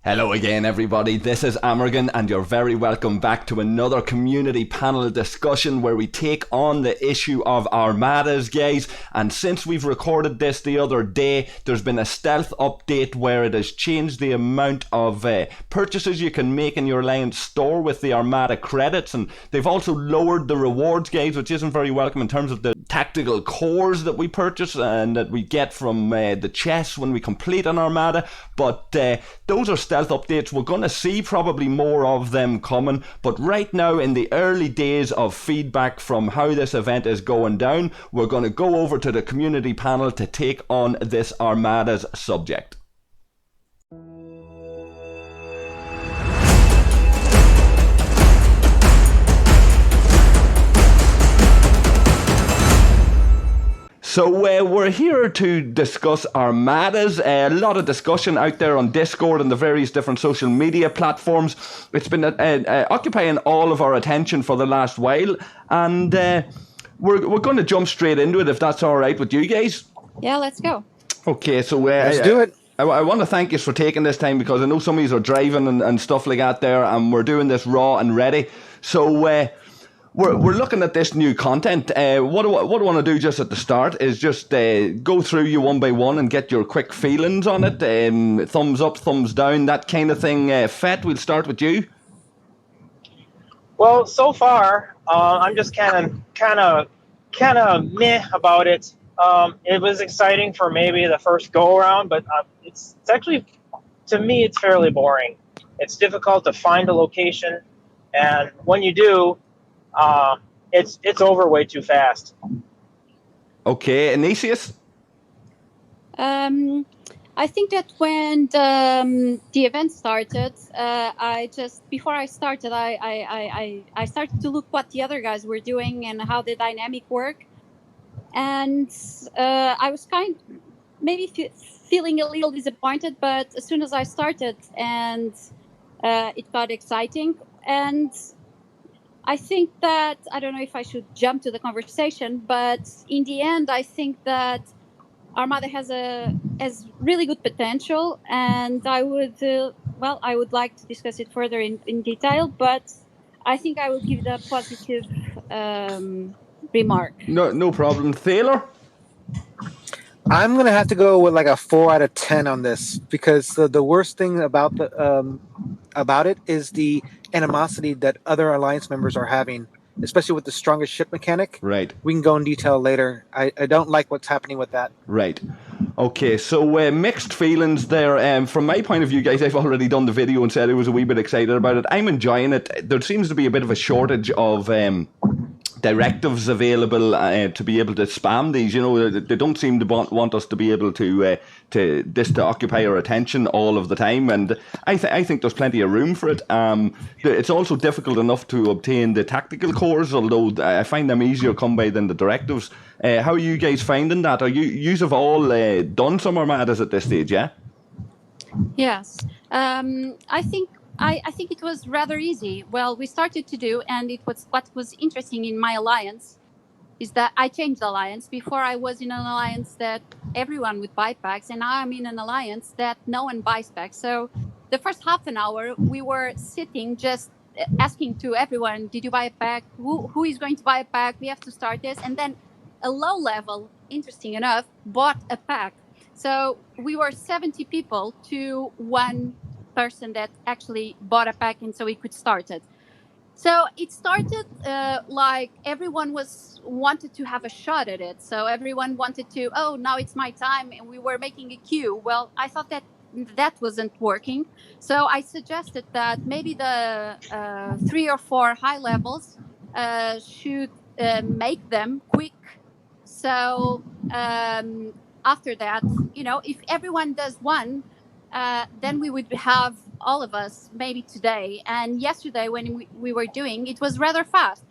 Hello again everybody, this is Amorgin and you're very welcome back to another community panel discussion where we take on the issue of Armadas, guys. And since we've recorded this the other day, there's been a stealth update where it has changed the amount of purchases you can make in your Alliance store with the Armada credits, and they've also lowered the rewards, guys, which isn't very welcome in terms of the tactical cores that we purchase and that we get from the chests when we complete an Armada. But those are stealth updates. We're going to see probably more of them coming, but right now in the early days of feedback from how this event is going down, we're going to go over to the community panel to take on this Armadas subject. So we're here to discuss Armadas. A lot of discussion out there on Discord and the various different social media platforms. It's been occupying all of our attention for the last while, and we're going to jump straight into it if that's all right with you guys. Yeah, let's go. Okay, so let's do it. I want to thank you for taking this time because I know some of you are driving and stuff like that there, and we're doing this raw and ready. So We're looking at this new content. What I want to do just at the start is just go through you one by one and get your quick feelings on it. Thumbs up, thumbs down, that kind of thing. Fett, we'll start with you. Well, so far, I'm just kind of meh about it. It was exciting for maybe the first go around, but it's actually, to me, it's fairly boring. It's difficult to find a location, and when you do, it's over way too fast. Okay, Anisius? I think that when the event started, before I started, I started to look what the other guys were doing and how the dynamic worked, and I was maybe feeling a little disappointed. But as soon as I started, and it got exciting, and I think that, I don't know if I should jump to the conversation, but in the end, I think that Armada has really good potential, and I would like to discuss it further in detail, but I think I will give the positive remark. No problem. Thaler? I'm going to have to go with like a 4 out of 10 on this, because the worst thing about it is the animosity that other Alliance members are having, especially with the strongest ship mechanic. Right. We can go in detail later. I don't like what's happening with that. Right. Okay, so mixed feelings there. From my point of view, guys, I've already done the video and said I was a wee bit excited about it. I'm enjoying it. There seems to be a bit of a shortage of directives available to be able to spam these. You know, they don't seem to want us to be able to occupy our attention all of the time, and I think there's plenty of room for it. It's also difficult enough to obtain the tactical cores, although I find them easier come by than the directives. How are you guys finding that? Are you have all done some Armadas at this stage? Yeah. Yes, I think it was rather easy. Well, we started to do, and what was interesting in my alliance is that I changed the alliance. Before I was in an alliance that everyone would buy packs, and now I'm in an alliance that no one buys packs. So the first half an hour we were sitting just asking to everyone, did you buy a pack? Who is going to buy a pack? We have to start this. And then a low level, interesting enough, bought a pack. So we were 70 people to one person that actually bought a pack, and so we could start it. So it started like everyone wanted to have a shot at it. So everyone wanted to, now it's my time, and we were making a queue. Well, I thought that wasn't working. So I suggested that maybe the 3 or 4 high levels should make them quick. So after that, if everyone does one, then we would have all of us maybe today. And yesterday when we were doing, it was rather fast.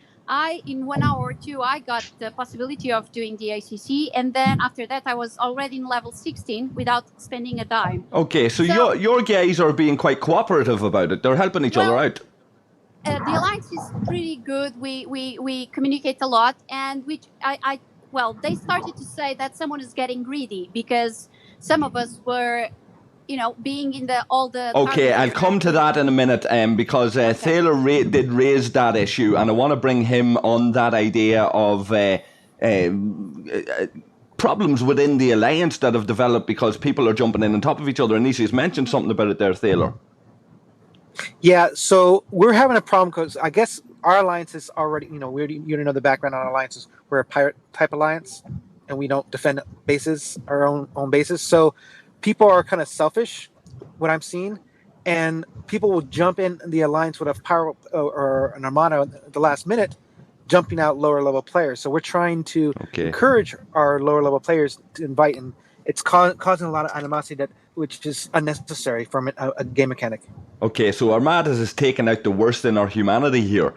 In 1 hour or 2, I got the possibility of doing the ACC, and then after that I was already in level 16 without spending a dime. Okay, so your guys are being quite cooperative about it. They're helping each other out. The alliance is pretty good. We communicate a lot, and they started to say that someone is getting greedy because some of us were being in all the. Okay, targets I'll come to that in a minute, because Thaler did raise that issue, and I want to bring him on that idea of problems within the alliance that have developed because people are jumping in on top of each other. And Nisi's mentioned something about it there, Thaler. Yeah, so we're having a problem because I guess our alliance is already, you know the background on our alliances. We're a pirate type alliance, and we don't defend bases, our own bases. So people are kind of selfish, what I'm seeing, and people will jump in the alliance with a pirate or an armada at the last minute, jumping out lower level players. So we're trying to encourage our lower level players to invite, and it's causing a lot of animosity which is unnecessary from a game mechanic. Okay, so Armadas is taking out the worst in our humanity here.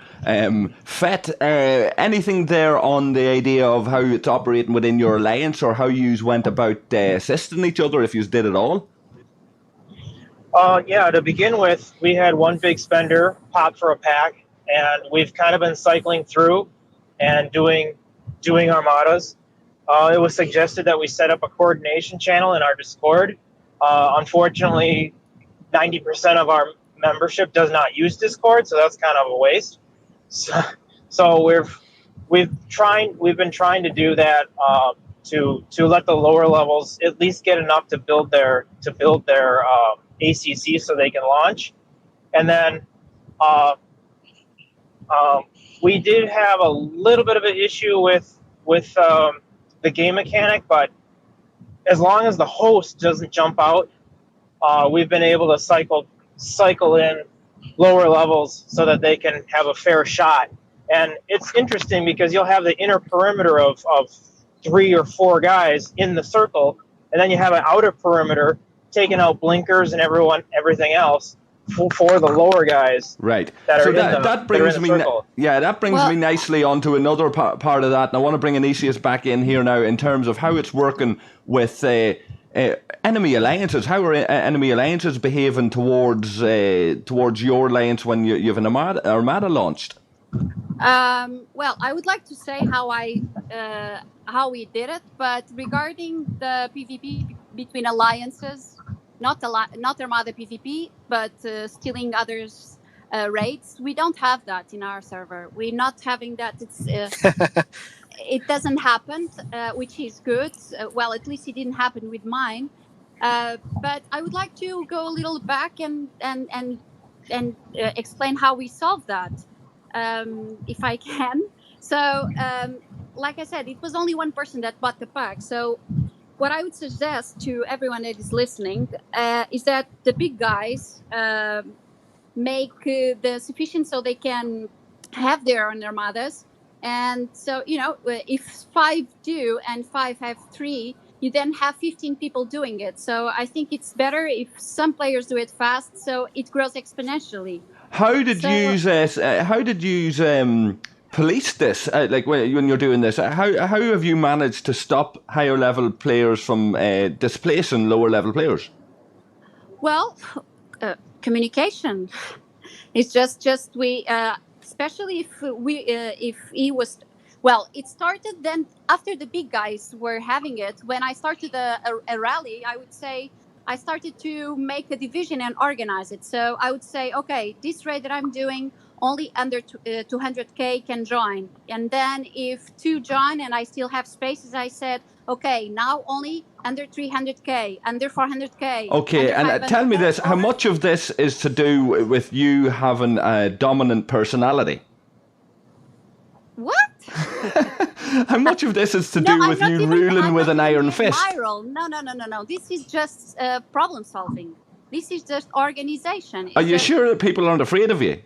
Fett, anything there on the idea of how it's operating within your alliance, or how you went about assisting each other, if you did it all? Yeah, to begin with, we had one big spender pop for a pack, and we've kind of been cycling through and doing Armadas. It was suggested that we set up a coordination channel in our Discord. Unfortunately, 90% of our membership does not use Discord, so that's kind of a waste. So we've been trying to do that to let the lower levels at least get enough to build their ACC so they can launch. And then we did have a little bit of an issue with the game mechanic, but as long as the host doesn't jump out, we've been able to cycle in lower levels so that they can have a fair shot. And it's interesting because you'll have the inner perimeter of 3 or 4 guys in the circle, and then you have an outer perimeter taking out blinkers and everything else for the lower guys. Right. That so are that brings me circle. me nicely onto another part of that, and I want to bring Anisius back in here now in terms of how it's working with enemy alliances. How are enemy alliances behaving towards your alliance when you have an Armada launched? Well, I would like to say how we did it, but regarding the PvP between alliances, not Armada PvP, but stealing others' raids, we don't have that in our server. We're not having that. It's it doesn't happen, which is good. Well, at least it didn't happen with mine. But I would like to go a little back and explain how we solved that, if I can. So, like I said, it was only one person that bought the pack. So, what I would suggest to everyone that is listening is that the big guys make the sufficient so they can have their own armadas. And so, if 5 do and 5 have 3, you then have 15 people doing it. So I think it's better if some players do it fast, so it grows exponentially. How did you police this? Like when you're doing this, how have you managed to stop higher level players from displacing lower level players? Well, communication. It's just we. Especially if he was, well, it started then after the big guys were having it. When I started a rally, I would say I started to make a division and organize it. So I would say, okay, this raid that I'm doing, only under 200k can join. And then if 2 join and I still have spaces, I said, okay, now only under 300k, under 400k. Okay, and tell me this, how much of this is to do with you having a dominant personality? What? How much of this is to do with you ruling with an iron fist? Viral. No. This is just problem solving. This is just organization. Are you sure that people aren't afraid of you?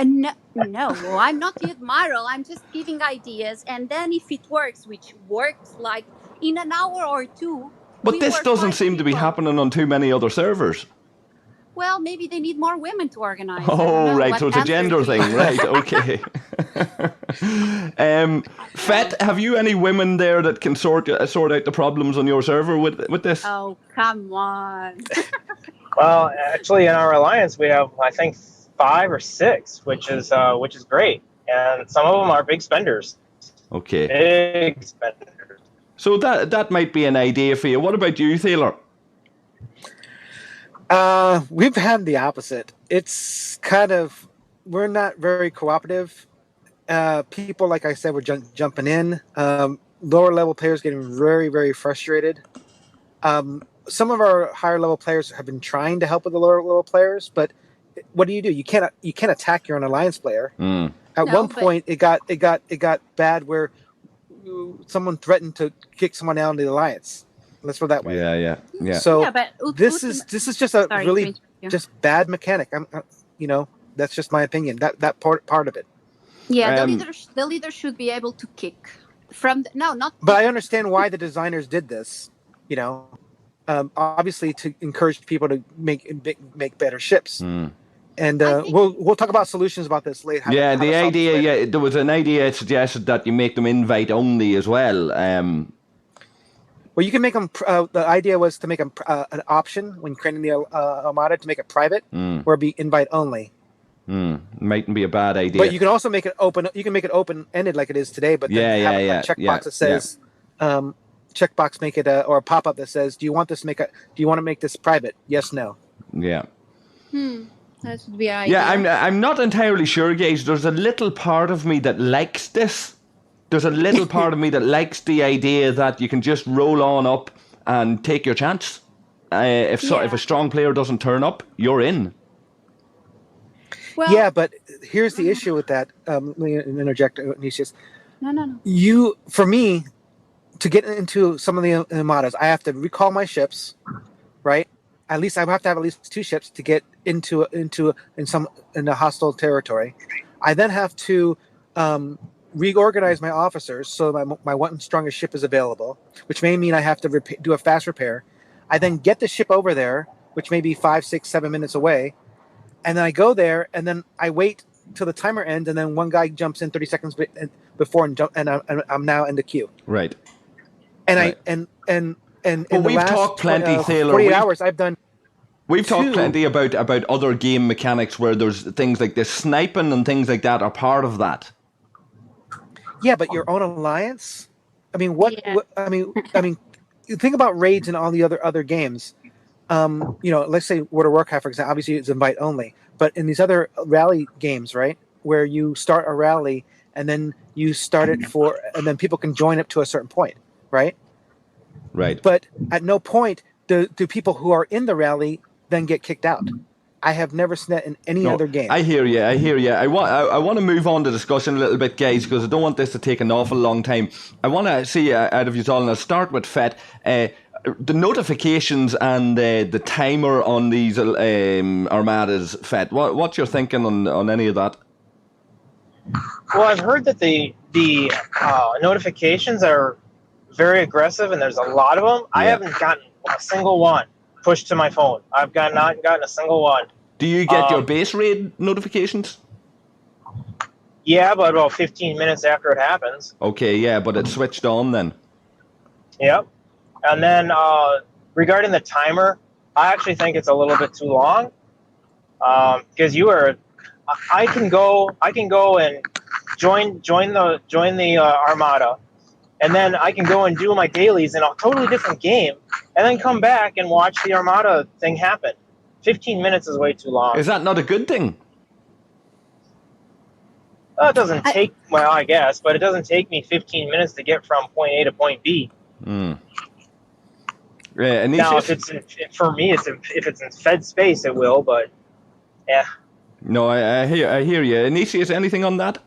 No, I'm not yet viral. I'm just giving ideas, and then if it works, which works like in an hour or 2. But this doesn't seem to be happening on too many other servers. Well, maybe they need more women to organize. Oh, right. So it's a gender thing, right? Okay. Fett, have you any women there that can sort out the problems on your server with this? Oh, come on. Well, actually, in our alliance, we have, I think, 5 or 6, which is great, and some of them are big spenders. Okay. Big spenders. So that might be an idea for you. What about you, Thaler? We've had the opposite. It's kind of we're not very cooperative. People, like I said, were jumping in. Lower level players getting very, very frustrated. Some of our higher level players have been trying to help with the lower level players, but what do? You can't attack your own alliance player. At one point, it got bad where someone threatened to kick someone out of the alliance. Let's put it that way. Yeah. So Yeah, but this is just a Sorry to really interrupt you. just bad mechanic. That's just my opinion. That part of it. Yeah, the leader should be able to kick from not. But I understand why the designers did this. Obviously to encourage people to make better ships. And we'll talk about solutions about this later. Yeah, the idea. There was an idea suggested that you make them invite only as well. Well, you can make them. The idea was to make them an option when creating the Armada to make it private, or be invite only. Mightn't be a bad idea. But you can also make it open. You can make it open-ended like it is today. But then have a checkbox that says, checkbox make it or a pop-up that says, do you want to make this private? Yes, no. Yeah. That would be an idea. Yeah, I'm not entirely sure, guys. There's a little part of me that likes this. There's a little part of me that likes the idea that you can just roll on up and take your chance. If a strong player doesn't turn up, you're in. Well, yeah, but here's the issue with that. Let me interject, Nicias. No. For me, to get into some of the Armadas, I have to recall my ships, right? At least I have to have at least 2 ships to get into a hostile territory. I then have to reorganize my officers so my one strongest ship is available, which may mean I have to do a fast repair. I then get the ship over there, which may be 5, 6, 7 minutes away, and then I go there, and then I wait till the timer ends, and then one guy jumps in 30 seconds before, and I'm now in the queue. Right. And right. And we've talked plenty, Sailor. 48 hours, I've done. We've talked plenty about other game mechanics where there's things like this sniping and things like that are part of that. Yeah, but your own alliance. I mean, I mean, you think about raids and all the other games. Let's say World of Warcraft, for example. Obviously, it's invite only. But in these other rally games, right, where you start a rally and then you start it and then people can join up to a certain point, right? Right. But at no point do people who are in the rally then get kicked out. I have never seen that in any other game. I hear you. I want to move on the discussion a little bit, guys, because I don't want this to take an awful long time. I want to see out of you all, and I'll start with Fett. The notifications and the timer on these Armadas, Fett. What's your thinking on any of that? Well, I've heard that the notifications are very aggressive, and there's a lot of them. Yeah. I haven't gotten a single one pushed to my phone. I've not gotten a single one. Do you get your base raid notifications? Yeah, but about 15 minutes after it happens. Okay, yeah, but it's switched on then. Yep. And then regarding the timer, I actually think it's a little bit too long. Because I can go and join the Armada, and then I can go and do my dailies in a totally different game, and then come back and watch the Armada thing happen. 15 minutes is way too long. Is that not a good thing? It doesn't take, well, I guess, but it doesn't take me 15 minutes to get from point A to point B. Mm. Yeah, now, if it's in fed space, it will, but yeah. No, I hear you. Anisius, anything on that?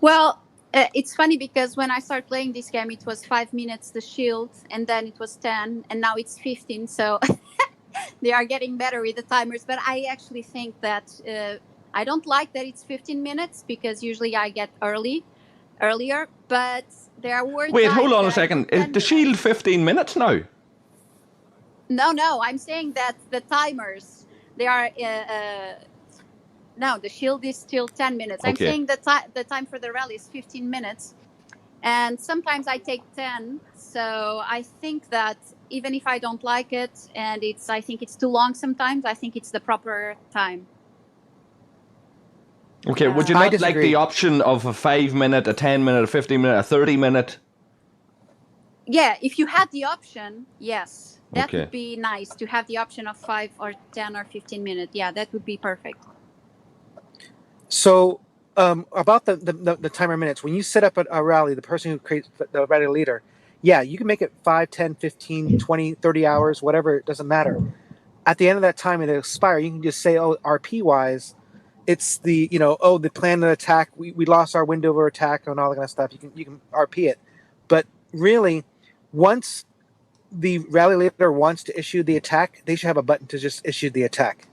Well, it's funny because when I started playing this game, it was 5 minutes the shield, and then it was 10, and now it's 15. So they are getting better with the timers. But I actually think that I don't like that it's 15 minutes because usually I get earlier. But there were Wait, hold on a second. Is the shield 15 minutes now? No. I'm saying that the timers, they are. No, the shield is still 10 minutes. Okay. I'm saying the time for the rally is 15 minutes. And sometimes I take 10. So I think that even if I don't like it and I think it's too long sometimes, I think it's the proper time. Okay, would you not like the option of a 5 minute, a 10 minute, a 15 minute, a 30 minute? Yeah, if you had the option, yes. That Okay. would be nice to have the option of 5 or 10 or 15 minutes. Yeah, that would be perfect. So about the timer minutes, when you set up a rally, the person who creates the rally leader, yeah, you can make it 5, 10, 15, 20, 30 hours, whatever, it doesn't matter. At the end of that time, it expire. You can just say, oh, RP wise, it's the the plan of attack. We lost our window of attack and all that kind of stuff. You can RP it, but really, once the rally leader wants to issue the attack, they should have a button to just issue the attack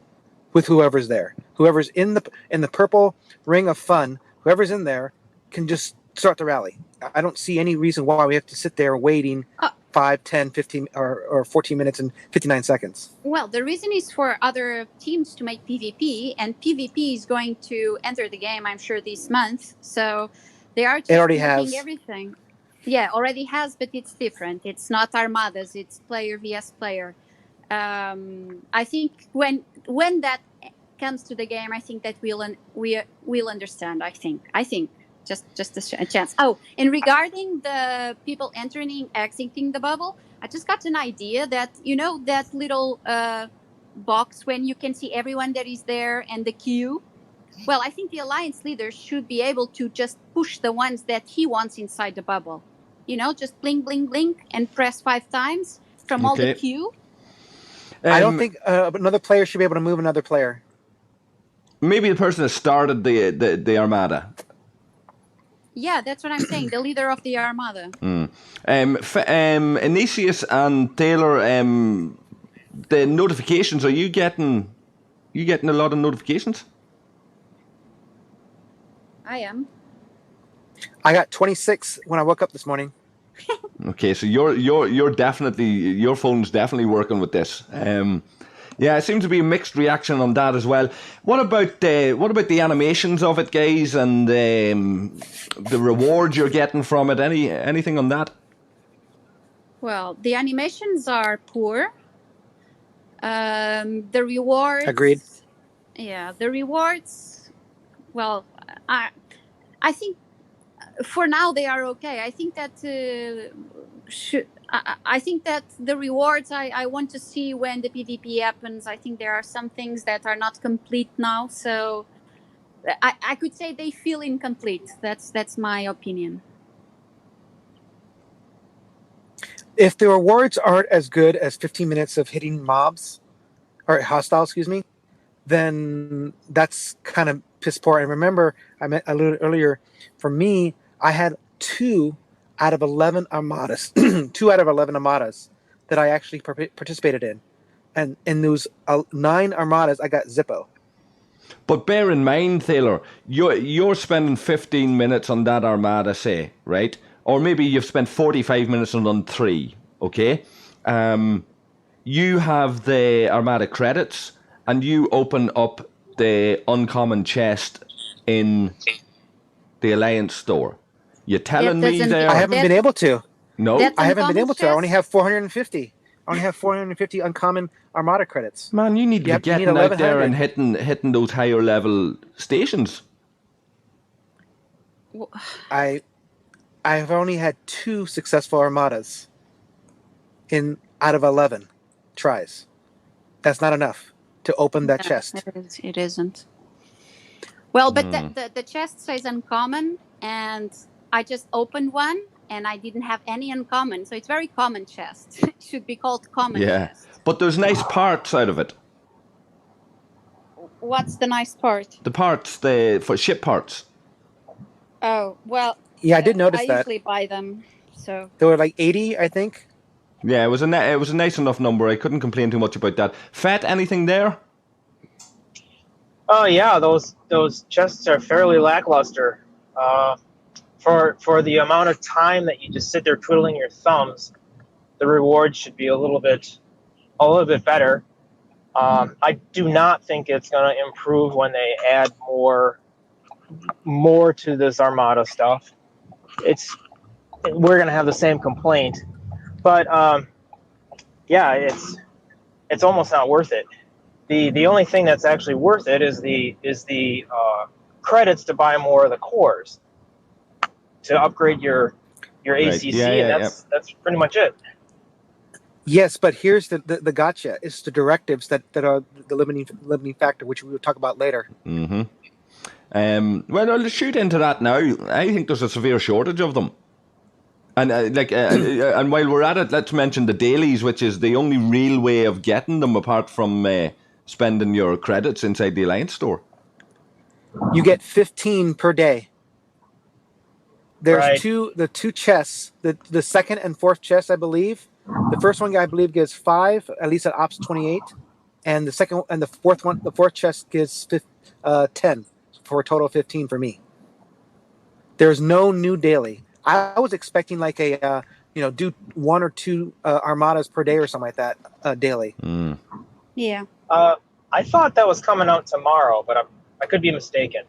with whoever's there. Whoever's in the purple ring of fun, whoever's in there can just start the rally. I don't see any reason why we have to sit there waiting 5, 10, 15, or 14 minutes and 59 seconds. Well, the reason is for other teams to make PvP, and PvP is going to enter the game, I'm sure, this month. So they are just already making has. everything. Yeah, already has, but it's different. It's not Armadas, it's player vs player. I think when that comes to the game, I think that we'll understand. I think just a chance. Oh, and regarding the people entering, exiting the bubble, I just got an idea that that little box when you can see everyone that is there and the queue. Well, I think the alliance leader should be able to just push the ones that he wants inside the bubble. Just blink, blink, blink, and press 5 times from all the queue. I don't think another player should be able to move another player. Maybe the person that started the Armada. Yeah, that's what I'm saying. The leader of the Armada. Initius and Taylor, the notifications, are you getting a lot of notifications? I am. I got 26 when I woke up this morning. Okay, so you're definitely, your phone's definitely working with this. Yeah, it seems to be a mixed reaction on that as well. What about the animations of it, guys, and the rewards you're getting from it? Anything on that? Well, the animations are poor. The rewards. Agreed. Yeah, the rewards. Well, I think for now they are okay. I think that I think that the rewards I want to see when the PvP happens. I think there are some things that are not complete now, so I could say they feel incomplete. That's my opinion. If the rewards aren't as good as 15 minutes of hitting mobs or hostiles, then that's kind of piss poor. And remember, I meant a little earlier, for me, I had 2 out of 11 Armadas, 2 out of 11 Armadas that I actually participated in. And in those 9 Armadas, I got Zippo. But bear in mind, Taylor, you're spending 15 minutes on that Armada, say, right? Or maybe you've spent 45 minutes on 3, okay? You have the Armada credits, and you open up the uncommon chest in the Alliance store. You're telling me there... I haven't been able to. No? I haven't been able to. I only have 450. I only have 450 uncommon Armada credits. Man, you need to be getting out there and hitting those higher level stations. I've only had 2 successful Armadas out of 11 tries. That's not enough to open that chest. It isn't. Well, but the chest says uncommon, and I just opened one, and I didn't have any uncommon, so it's very common chest. It should be called common chest. But there's nice parts out of it. What's the nice part? The parts, for ship parts. Oh, well... Yeah, I did notice that. I usually buy them, so... They were like 80, I think. Yeah, it was a nice enough number. I couldn't complain too much about that. Fat, anything there? Oh yeah, those chests are fairly lackluster. For the amount of time that you just sit there twiddling your thumbs, the reward should be a little bit better. I do not think it's going to improve when they add more to this Armada stuff. We're going to have the same complaint, but yeah, it's almost not worth it. The only thing that's actually worth it is the credits to buy more of the cores to upgrade your ACC, and that's pretty much it. Yes, but here's the gotcha. It's the directives that are the limiting factor, which we will talk about later. Mm-hmm. Well, I'll shoot into that now. I think there's a severe shortage of them. And and while we're at it, let's mention the dailies, which is the only real way of getting them apart from spending your credits inside the Alliance store. You get 15 per day. There's Right. the two chests, the second and fourth chest, I believe. The first one, I believe, gives 5, at least at Ops 28, and the second and the fourth chest gives 10, for a total of 15 for me. There's no new daily. I was expecting like a do 1 or 2 armadas per day or something like that daily. Mm. Yeah. I thought that was coming out tomorrow, but I could be mistaken.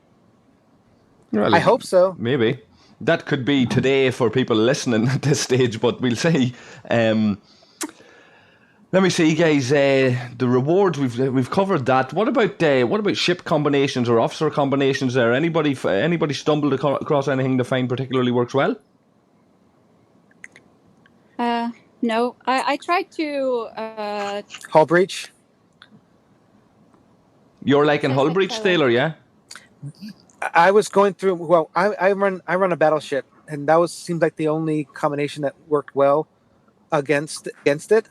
Well, I hope so. Maybe. That could be today for people listening at this stage, but we'll see. Let me see, guys. The rewards we've covered that. What about ship combinations or officer combinations? There, anybody stumbled across anything they find particularly works well? No, I tried to. Hull breach. You're liking hull breach, Taylor, yeah? I was going through. Well, I run a battleship, and that seemed like the only combination that worked well against it.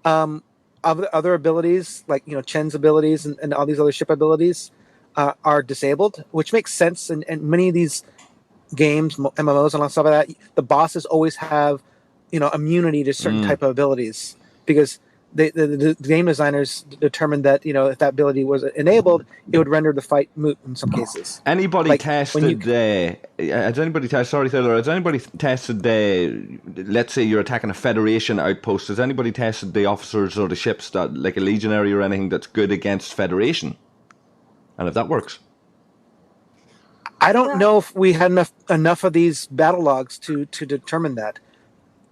Other abilities like Chen's abilities and all these other ship abilities are disabled, which makes sense. And many of these games, MMOs, and all stuff like that, the bosses always have immunity to certain type of abilities because the game designers determined that if that ability was enabled, it would render the fight moot in some cases. Anybody tested? Has anybody tested? Sorry, Taylor. Has anybody tested? Let's say you're attacking a Federation outpost. Has anybody tested the officers or the ships that, like a legionary or anything, that's good against Federation? And if that works, I don't know if we had enough of these battle logs to determine that.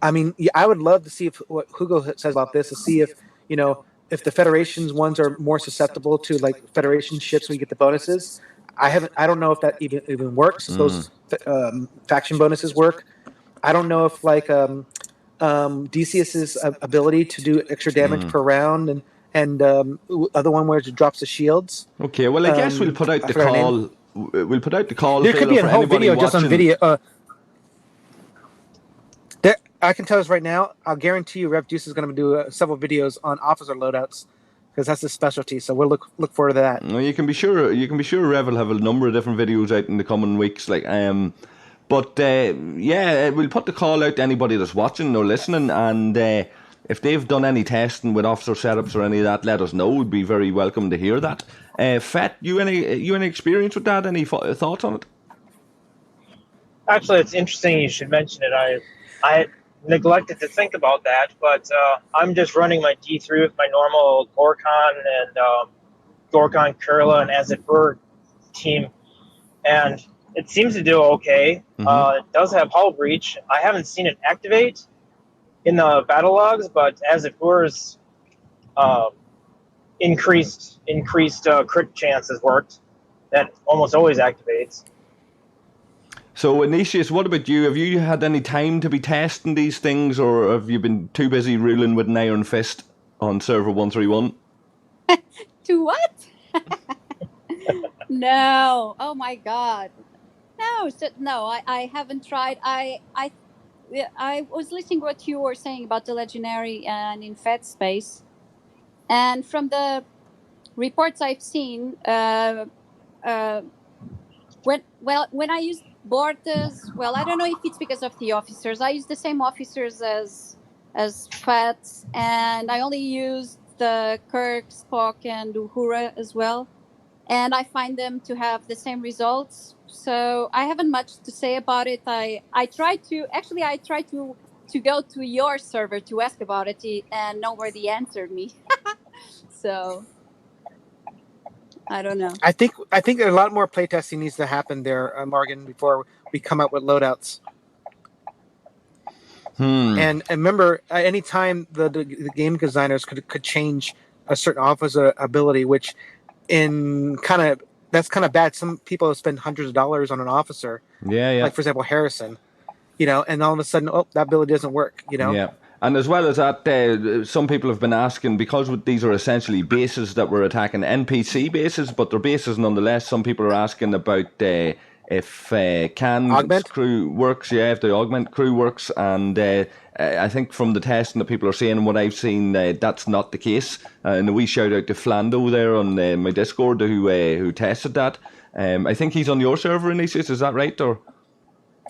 I mean, I would love to see what Hugo says about this, to see if the Federation's ones are more susceptible to like Federation ships where you get the bonuses. I don't know if that even works. Those faction bonuses work. I don't know if like Decius's ability to do extra damage per round and other one where it drops the shields. Okay, well, I guess we'll put out the call. We'll put out the call. There could be a whole video watching. just on video. I can tell us right now. I'll guarantee you, Rev Juice is going to do several videos on officer loadouts because that's his specialty. So we'll look forward to that. Well, you can be sure. Rev will have a number of different videos out in the coming weeks. We'll put the call out to anybody that's watching or listening, and if they've done any testing with officer setups or any of that, let us know. We'd be very welcome to hear that. Fett, you any experience with that? Any thoughts on it? Actually, it's interesting you should mention it. I neglected to think about that, but I'm just running my D3 with my normal Gorkon and Gorkon, Kurla, and As It Were team, and it seems to do okay. It does have hull breach. I haven't seen it activate in the battle logs, but As It Were's increased crit chance has worked. That almost always activates. So, Anicius, what about you? Have you had any time to be testing these things, or have you been too busy ruling with an iron fist on server 131? To what? No. Oh my God. No. I haven't tried. I was listening to what you were saying about the Legionary and in Fed space, and from the reports I've seen, when I used Bortas, well, I don't know if it's because of the officers. I use the same officers as Fats, and I only used the Kirk, Spock, and Uhura as well, and I find them to have the same results. So I haven't much to say about it. I tried to go to your server to ask about it, and nobody answered me. So I don't know. I think a lot more playtesting needs to happen there, Morgan, before we come up with loadouts. And remember, at any time the game designers could change a certain officer ability, which that's kind of bad. Some people spend hundreds of dollars on an officer. Yeah. Like for example, Harrison. And all of a sudden, that ability doesn't work. Yeah. And as well as that, some people have been asking, because these are essentially bases that we're attacking, NPC bases, but they're bases nonetheless. Some people are asking about if Can's Augment? crew works, if the augment crew works, and I think from the testing that people are saying and what I've seen, that's not the case. And a wee shout out to Flando there on my Discord who tested that. I think he's on your server, Ignatius, is that right? Or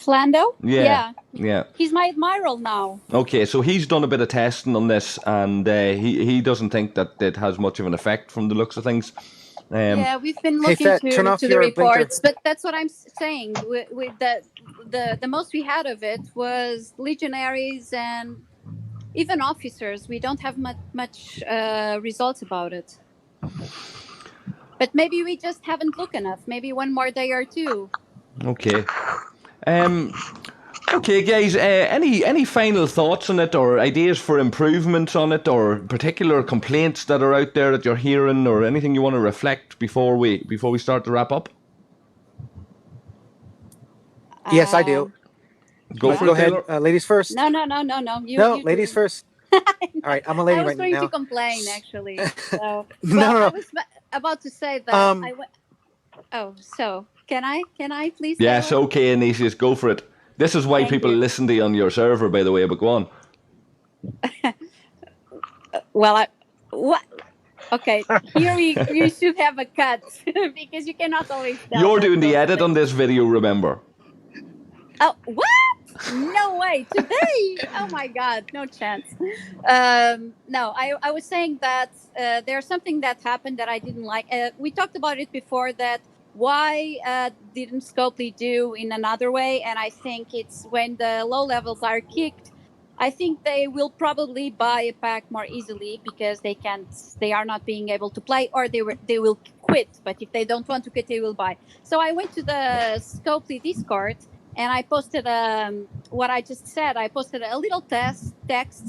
Flando? Yeah. He's my admiral now. Okay, so he's done a bit of testing on this, and he doesn't think that it has much of an effect from the looks of things. Yeah, we've been looking Fett, turn off to the your reports, blinker. but that's what I'm saying. With the most we had of it was legionaries and even officers. We don't have much results about it. But maybe we just haven't looked enough. Maybe one more day or two. Okay. Okay, guys. Any final thoughts on it, or ideas for improvements on it, or particular complaints that are out there that you're hearing, or anything you want to reflect before we start to wrap up? Yes, I do. Go Go ahead, Taylor. ladies first. No. You ladies do. first. All right, I'm a lady I was right going now. to complain, actually. So, No. I was about to say that I went. Oh, so can I please? Yes, Taylor? okay, Ignatius, go for it. This is why Thank people you. listen to you on your server, by the way, but go on. Well, what? Okay, here you should have a cut because you cannot always tell. You're doing the edit on this video, remember? Oh, what? No way. Today? Oh my God, no chance. No, I was saying that there's something that happened that I didn't like. We talked about it before, that why didn't Scopely do in another way? And I think it's when the low levels are kicked, I think they will probably buy a pack more easily because they are not being able to play, or they will quit. But if they don't want to quit, they will buy. So I went to the Scopely Discord and I posted what I just said. I posted a little text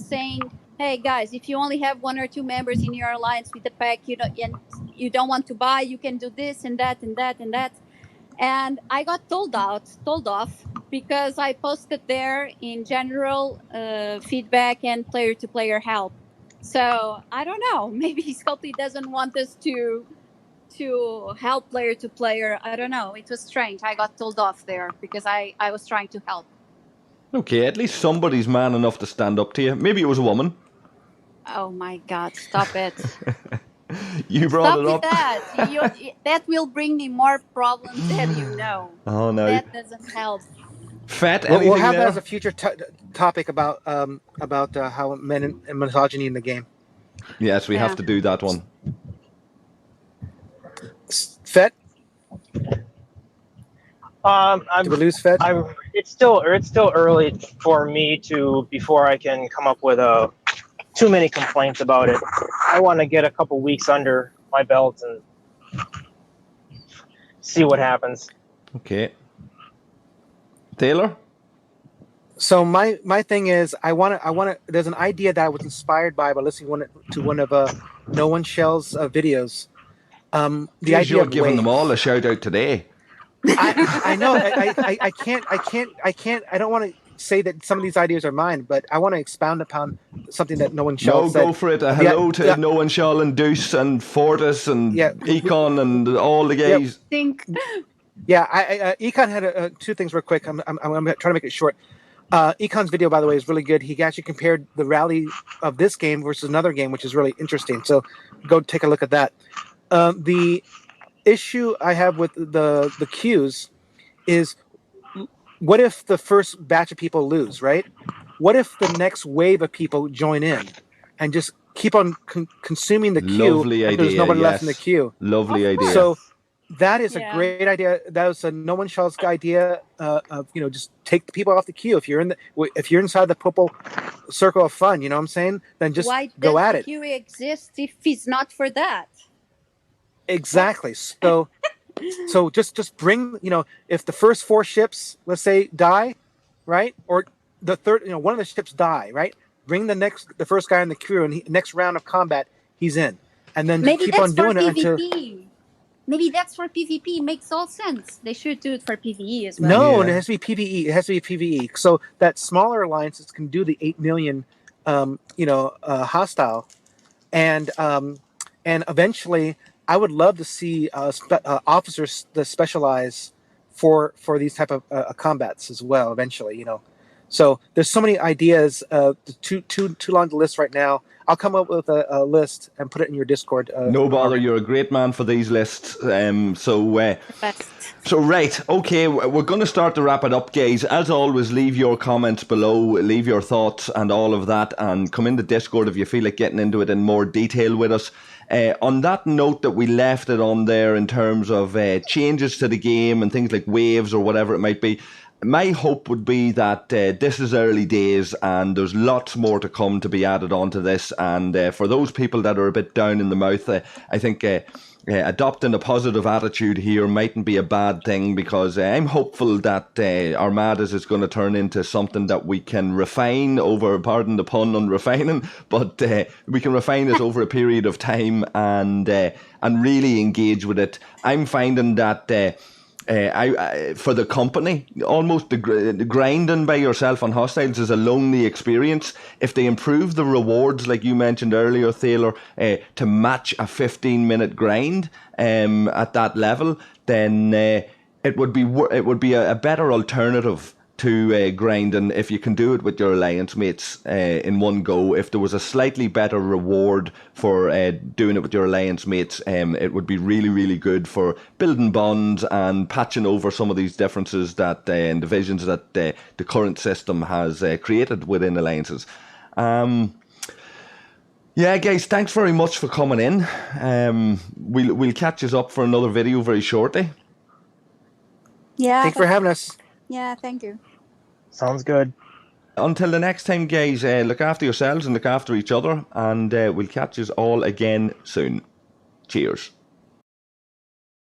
saying, "Hey guys, if you only have one or two members in your alliance with the pack, you don't want to buy, you can do this and that and that and that." And I got told off because I posted there in general feedback and player-to-player help. So I don't know. Maybe Scopely doesn't want us to help player-to-player. I don't know. It was strange. I got told off there because I was trying to help. Okay, at least somebody's man enough to stand up to you. Maybe it was a woman. Oh my God! Stop it. You brought Stop it with up. that. That will bring me more problems than you know. Oh no. That doesn't help. Fett, We'll anything have there? that as a future topic about how men and misogyny in the game. Yes, we have Yeah. to do that one. Fett? I'm Did we lose Fett? it's still early for me before I can come up with too many complaints about it. I want to get a couple weeks under my belt and see what happens. Okay. Taylor? So my thing is, I want to. There's an idea that I was inspired by listening to one of No One Shell's videos. The Jeez, idea you're of giving them waves. all a shout out today. I know. I can't. I don't want to say that some of these ideas are mine, but I want to expound upon something that No One Shell No, said. go for it. Hello to No One Shell and Deuce and Fortis and Econ and all the guys. Think. Yeah, Econ had two things real quick. I'm trying to make it short. Econ's video, by the way, is really good. He actually compared the rally of this game versus another game, which is really interesting. So go take a look at that. The issue I have with the queues is, what if the first batch of people lose, right? What if the next wave of people join in and just keep on consuming the queue Lovely until there's idea, nobody left in the yes. queue? Lovely idea. So that is Yeah. a great idea. That was a No One Shell's idea of just take the people off the queue. If you're inside the purple circle of fun, you know what I'm saying? Then just Why go does at the it. queue exist if it's not for that? Exactly. So just bring, if the first 4 ships, let's say, die, right? Or the third, one of the ships die, right? Bring the first guy in the queue, and next round of combat, he's in. And then just Maybe keep that's on doing for it until. PvP. Maybe that's for PvP. Makes all sense. They should do it for PvE as well. No, Yeah. it has to be PvE. It has to be PvE. So that smaller alliances can do the 8 million hostile, and eventually, I would love to see officers that specialize for these type of combats as well. Eventually, So there's so many ideas. Too long to list right now. I'll come up with a list and put it in your Discord. No bother, Armin. you're a great man for these lists. Best. So right, okay, we're going to start to wrap it up, guys. As always, leave your comments below, leave your thoughts and all of that, and come into Discord if you feel like getting into it in more detail with us. On that note that we left it on there in terms of changes to the game and things like waves or whatever it might be, my hope would be that this is early days and there's lots more to come to be added onto this. And for those people that are a bit down in the mouth, I think adopting a positive attitude here mightn't be a bad thing, because I'm hopeful that Armadas is going to turn into something that we can refine over, pardon the pun on refining, but we can refine it over a period of time and really engage with it. I'm finding that for the company, almost the grinding by yourself on hostiles is a lonely experience. If they improve the rewards, like you mentioned earlier, Thaler, to match a 15-minute grind at that level, then it would be a better alternative to grinding if you can do it with your alliance mates in one go. If there was a slightly better reward for doing it with your alliance mates, it would be really, really good for building bonds and patching over some of these differences that and divisions that the current system has created within alliances. Yeah, guys, thanks very much for coming in. We'll catch us up for another video very shortly. Yeah. Thanks for having us. Yeah, thank you. Sounds good. Until the next time, guys, look after yourselves and look after each other, and we'll catch us all again soon. Cheers.